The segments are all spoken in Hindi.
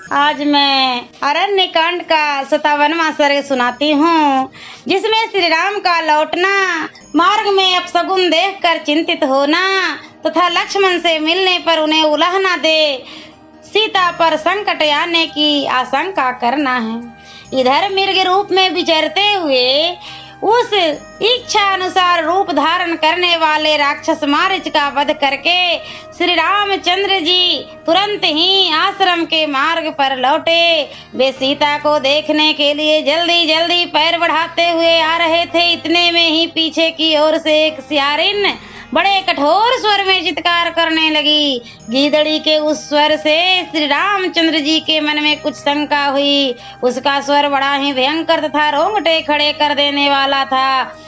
आज मैं अरण्य कांड का 57वां सर्ग सुनाती हूँ, जिसमें श्री राम का लौटना, मार्ग में अपशगुन देखकर चिंतित होना तथा लक्ष्मण से मिलने पर उन्हें उलाहना दे सीता पर संकट आने की आशंका करना है। इधर मृग रूप में विचरते हुए उस इच्छा अनुसार रूप धारण करने वाले राक्षस मारीच का वध करके श्री रामचंद्र जी तुरंत ही आश्रम के मार्ग पर लौटे। वे सीता को देखने के लिए जल्दी जल्दी पैर बढ़ाते हुए आ रहे थे। इतने में ही पीछे की ओर से एक सियारिन बड़े कठोर स्वर में चित्कार करने लगी। गीदड़ी के उस स्वर से श्री रामचंद्र जी के मन में कुछ शंका हुई। उसका स्वर बड़ा ही भयंकर तथा रोंगटे खड़े कर देने वाला था।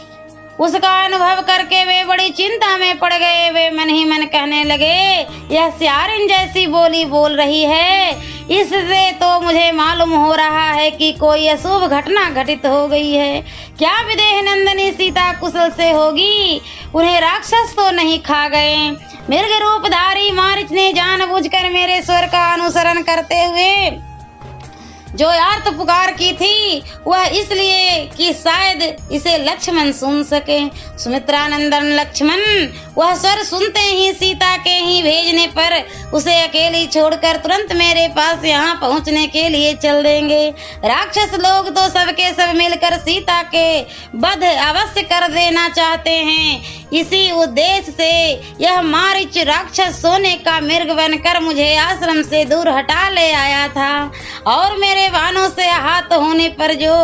उसका अनुभव करके वे बड़ी चिंता में पड़ गए। वे मन ही मन कहने लगे, यह सियारिन जैसी बोली बोल रही है, इससे तो मुझे मालूम हो रहा है कि कोई अशुभ घटना घटित हो गई है। क्या विदेह नंदनी सीता कुशल से होगी? उन्हें राक्षस तो नहीं खा गए? मृग रूपधारी मारीच ने जानबूझकर मेरे स्वर का अनुसरण करते हुए जो आर्त पुकार की थी, वह इसलिए कि शायद इसे लक्ष्मण सुन सके। सुमित्रा नंदन लक्ष्मण वह स्वर सुनते ही सीता के ही भेजने पर उसे अकेली छोड़कर तुरंत मेरे पास यहाँ पहुँचने के लिए चल देंगे। राक्षस लोग तो सबके सब मिलकर सीता के वध अवश्य कर देना चाहते हैं। इसी उद्देश्य से यह मारीच राक्षस सोने का मृग बनकर मुझे आश्रम से दूर हटा ले आया था और मेरे बाणों से आहत होने पर जो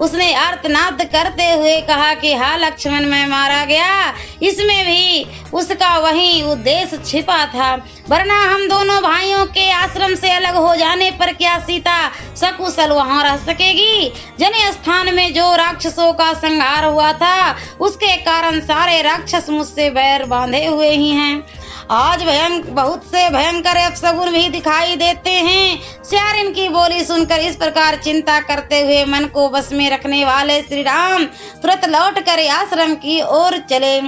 उसने आर्तनाद करते हुए कहा कि हाँ लक्ष्मण मैं मारा गया, इसमें भी उसका वही उद्देश्य छिपा था। वरना हम दोनों भाइयों के आश्रम से अलग हो जाने पर क्या सीता सकुशल वहाँ रह सकेगी? जन स्थान में जो राक्षसों का संहार हुआ था, उसके कारण सारे राक्षस मुझसे बैर बांधे हुए ही हैं। आज बहुत से भयंकर अपशगुन भी दिखाई देते हैं। सियारिन की बोली सुनकर इस प्रकार चिंता करते हुए मन को बस में रखने वाले श्री राम तुरंत लौटकर आश्रम की ओर चले।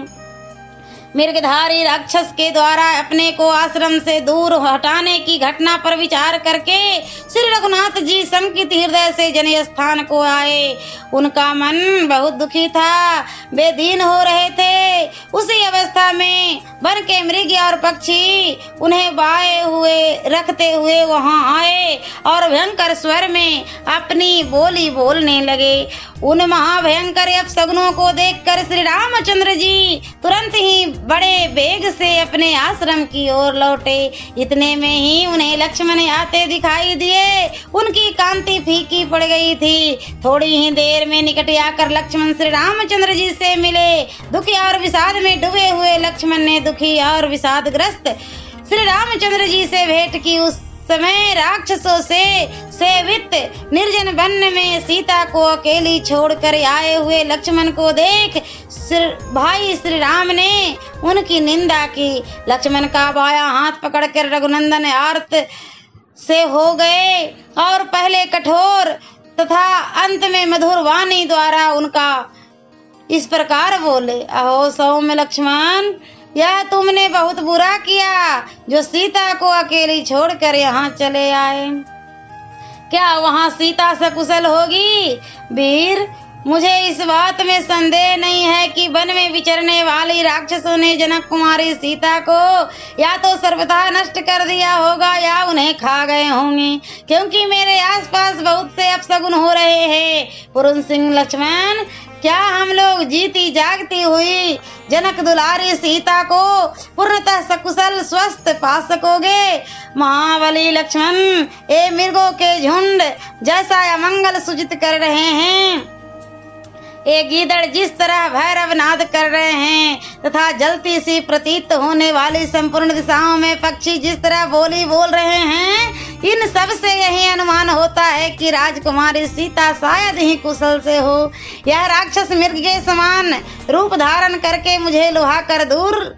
मृगधारी राक्षस के द्वारा अपने को आश्रम से दूर हटाने की घटना पर विचार करके श्री रघुनाथ जी शंकित हृदय से जन स्थान को आए। उनका मन बहुत दुखी था, बेदीन हो रहे थे। उसी अवस्था में वन के मृग और पक्षी उन्हें बाए हुए रखते हुए वहां आए और भयंकर स्वर में अपनी बोली बोलने लगे। उन महाभयंकर अपशगुनों को देखकर श्री रामचंद्र जी तुरंत ही बड़े वेग से अपने आश्रम की ओर लौटे। इतने में ही उन्हें लक्ष्मण आते दिखाई दिए। उनकी कांति फीकी पड़ गई थी। थोड़ी ही देर में निकट आकर लक्ष्मण श्री रामचंद्र जी से मिले। दुखी और विषाद में डूबे हुए लक्ष्मण ने दुखी और विषादग्रस्त श्री रामचंद्र जी से भेंट की। उस समय राक्षसों से सेवित निर्जन वन में सीता को अकेली छोड़कर आए हुए लक्ष्मण को देख भाई श्री राम ने उनकी निंदा की। लक्ष्मण का बाया हाथ पकड़कर रघुनंदन आर्त से हो गए और पहले कठोर तथा अंत में मधुर वाणी द्वारा उनका इस प्रकार बोले, अहो सौम्य लक्ष्मण, यह तुमने बहुत बुरा किया जो सीता को अकेली छोड़कर यहाँ चले आए। क्या वहाँ सीता सकुशल होगी? वीर, मुझे इस बात में संदेह नहीं है कि वन में विचरने वाली राक्षसों ने जनक कुमारी सीता को या तो सर्वथा नष्ट कर दिया होगा या उन्हें खा गए होंगे, क्योंकि मेरे आसपास बहुत से अपशगुन हो रहे हैं। पुरुष सिंह लक्ष्मण, क्या हम लोग जीती जागती हुई जनक दुलारी सीता को पूर्णतः सकुशल स्वस्थ पा सकोगे? महाबली लक्ष्मण, ये मृगों के झुंड जैसा अमंगल सूचित कर रहे हैं, ये गीदड़ जिस तरह भैरव नाद कर रहे हैं तथा जलती सी प्रतीत होने वाली संपूर्ण दिशाओं में पक्षी जिस तरह बोली बोल रहे हैं, इन सब से यही अनुमान होता है कि राजकुमारी सीता शायद ही कुशल से हो। यह राक्षस मृग के समान रूप धारण करके मुझे लुहा कर दूर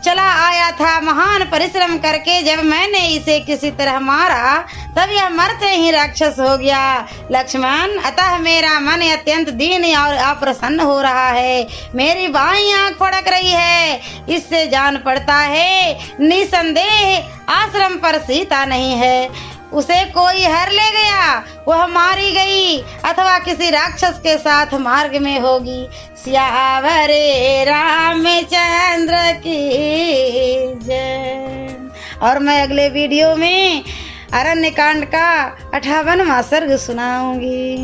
चला आया था। महान परिश्रम करके जब मैंने इसे किसी तरह मारा तब यह मरते ही राक्षस हो गया। लक्ष्मण, अतः मेरा मन अत्यंत दीन और अप्रसन्न हो रहा है। मेरी बाईं आंख फड़क रही है। इससे जान पड़ता है निसंदेह आश्रम पर सीता नहीं है। उसे कोई हर ले गया, वह मारी गई अथवा किसी राक्षस के साथ मार्ग में होगी। सियावरे रामचंद्र की जय। और मैं अगले वीडियो में अरण्य कांड का 58वां सर्ग सुनाऊंगी।